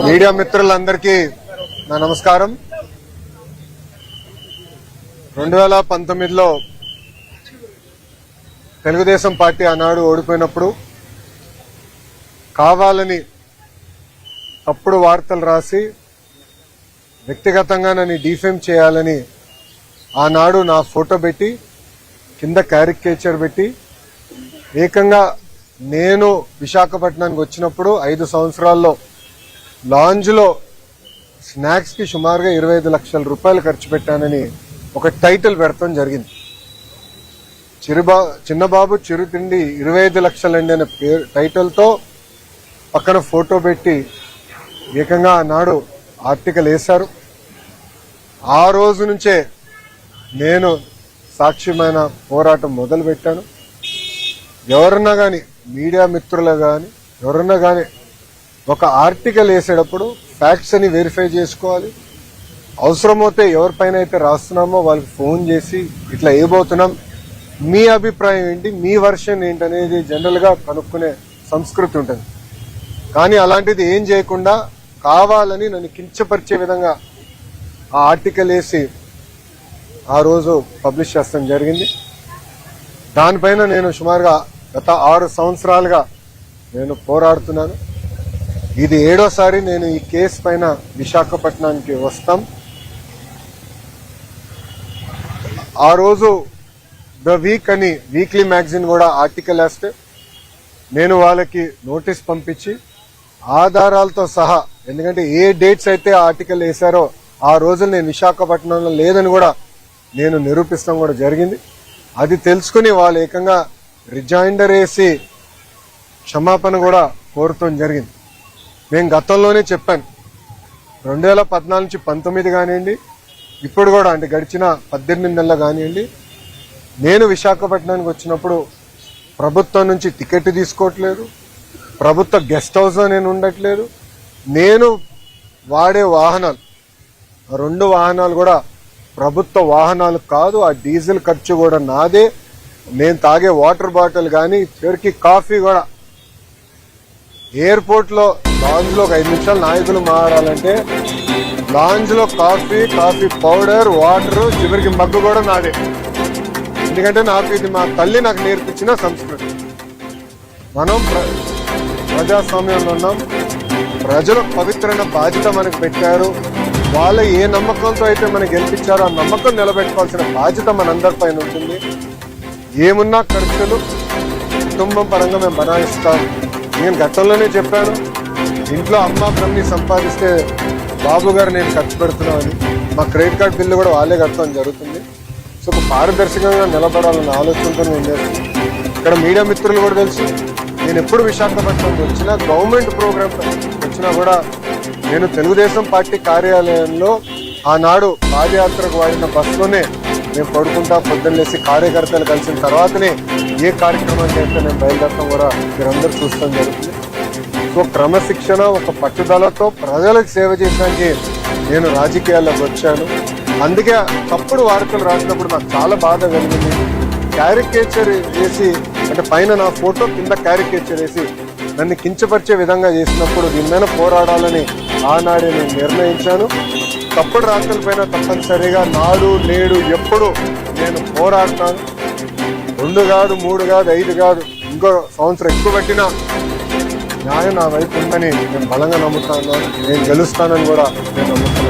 Media మిత్రులందరికీ నా నమస్కారం. 2019లో తెలుగుదేశం పార్టీ ఆనాడు ఓడిపోయినప్పుడు కావాలని తప్పుడు వార్తలు రాసి వ్యక్తిగతంగా నన్ను డిఫేమ్ చేయాలని ఆనాడు నా ఫోటో పెట్టి కింద క్యారికేచర్ పెట్టి ఏకంగా నేను విశాఖపట్నానికి వచ్చినప్పుడు 5 సంవత్సరాల్లో లాంజ్లో స్నాక్స్ కి సుమారుగా 25 లక్షల రూపాయలు ఖర్చు పెట్టానని ఒక టైటిల్ పెడతాం జరిగింది. చిన్నబాబు చిరుతిండి 25 లక్షలండి అనే టైటిల్తో పక్కన ఫోటో పెట్టి ఏకంగా ఆనాడు ఆర్టికల్ వేశారు. ఆ రోజు నుంచే నేను సాక్ష్యమైన పోరాటం మొదలు పెట్టాను. ఎవరన్నా కానీ మీడియా మిత్రులు కానీ ఎవరన్నా కానీ ఒక ఆర్టికల్ వేసేటప్పుడు ఫ్యాక్ట్స్ అని వెరిఫై చేసుకోవాలి. అవసరమైతే ఎవరిపైన అయితే రాస్తున్నామో వాళ్ళకి ఫోన్ చేసి ఇట్లా వేయబోతున్నాం, మీ అభిప్రాయం ఏంటి, మీ వర్షన్ ఏంటనేది జనరల్గా కనుక్కునే సంస్కృతి ఉంటుంది. కానీ అలాంటిది ఏం చేయకుండా కావాలని నన్ను కించపరిచే విధంగా ఆ ఆర్టికల్ వేసి ఆ రోజు పబ్లిష్ చేస్తాం జరిగింది. దానిపైన నేను సుమారుగా గత 6 సంవత్సరాలుగా నేను పోరాడుతున్నాను. ఇది 7వసారి నేను ఈ కేసు పైన విశాఖపట్నానికి వస్తాం. ఆ రోజు ద వీక్ అని వీక్లీ మ్యాగజైన్ కూడా ఆర్టికల్ వేస్తే నేను వాళ్ళకి నోటీస్ పంపించి ఆధారాలతో సహా, ఎందుకంటే ఏ డేట్స్ అయితే ఆర్టికల్ వేశారో ఆ రోజులు నేను విశాఖపట్నంలో లేదని కూడా నేను నిరూపిస్తాం కూడా జరిగింది. అది తెలుసుకుని వాళ్ళు ఏకంగా రిజైండర్ వేసి క్షమాపణ కూడా కోరటం జరిగింది. నేను గతంలోనే చెప్పాను, 2014 నుంచి 19 కానివ్వండి, ఇప్పుడు కూడా అంటే గడిచిన 18 నెలలు కానివ్వండి, నేను విశాఖపట్నానికి వచ్చినప్పుడు ప్రభుత్వం నుంచి టికెట్ తీసుకోవట్లేదు, ప్రభుత్వ గెస్ట్ హౌస్లో నేను ఉండట్లేదు. నేను వాడే వాహనాలు 2 వాహనాలు కూడా ప్రభుత్వ వాహనాలు కాదు. ఆ డీజిల్ ఖర్చు కూడా నాదే. నేను తాగే వాటర్ బాటిల్ కానీ చివరికి కాఫీ కూడా ఎయిర్పోర్ట్ లో లాంజ్ లో 5 నిమిషాలు నాయకులు మారాలంటే లాంజ్ లో కాఫీ పౌడర్ వాటర్ చివరికి మగ్గు కూడా నాదే. ఎందుకంటే నాకు ఇది మా తల్లి నాకు నేర్పించిన సంస్కృతి. మనం ప్రజాస్వామ్యంలో ఉన్నాం. ప్రజలు పవిత్రమైన బాధ్యత మనకు పెట్టారు. వాళ్ళు ఏ నమ్మకంతో అయితే మనకు గెలిపించారో ఆ నమ్మకం నిలబెట్టుకోవాల్సిన బాధ్యత మనందరిపైన ఉంటుంది. ఏమున్నా ఖర్చులు కుటుంబం పరంగా మేము బనాయిస్తాం. నేను గతంలోనే చెప్పాను, ఇంట్లో అమ్మ బ్రహ్మి సంపాదిస్తే బాబు గారు నేను ఖర్చు పెడుతున్నామని. మా క్రెడిట్ కార్డు బిల్లు కూడా వాళ్ళే కట్టడం జరుగుతుంది. సో ఒక పారదర్శకంగా నిలబడాలన్న ఆలోచనతో నేను చేస్తాను. ఇక్కడ మీడియా మిత్రులు కూడా తెలుసు, నేను ఎప్పుడు విశాఖపట్నం వచ్చినా గవర్నమెంట్ ప్రోగ్రామ్ వచ్చినా కూడా నేను తెలుగుదేశం పార్టీ కార్యాలయంలో ఆనాడు పాదయాత్రకు వాడిన బస్సులోనే నేను పడుకుంటా పొద్దున్నేసి కార్యకర్తలు కలిసిన తర్వాతనే ఏ కార్యక్రమానికి అయితే నేను బయలుదేరడం కూడా మీరందరూ చూస్తాం జరుగుతుంది. సో క్రమశిక్షణ ఒక పట్టుదలతో ప్రజలకు సేవ చేయడానికి నేను రాజకీయాల్లోకి వచ్చాను. అందుకే తప్పుడు వార్తలు రాసినప్పుడు నాకు చాలా బాధ కలిగింది. క్యారికేచర్ వేసి అంటే పైన నా ఫోటో కింద క్యారికేచర్ వేసి నన్ను కించపరిచే విధంగా చేసినప్పుడు దీని మీద పోరాడాలని ఆనాడే నేను నిర్ణయించాను. తప్పుడు రాత్రులపైన తప్పనిసరిగా నాడు నేడు ఎప్పుడు నేను పోరాడతాను. 2 కాదు 3 కాదు 5 కాదు, ఇంకో సంవత్సరం ఎక్కువ పట్టినా న్యాయం నా వైపు ఉందని నేను బలంగా నమ్ముతాను. నేను గెలుస్తానని కూడా నేను నమ్ముతున్నాను.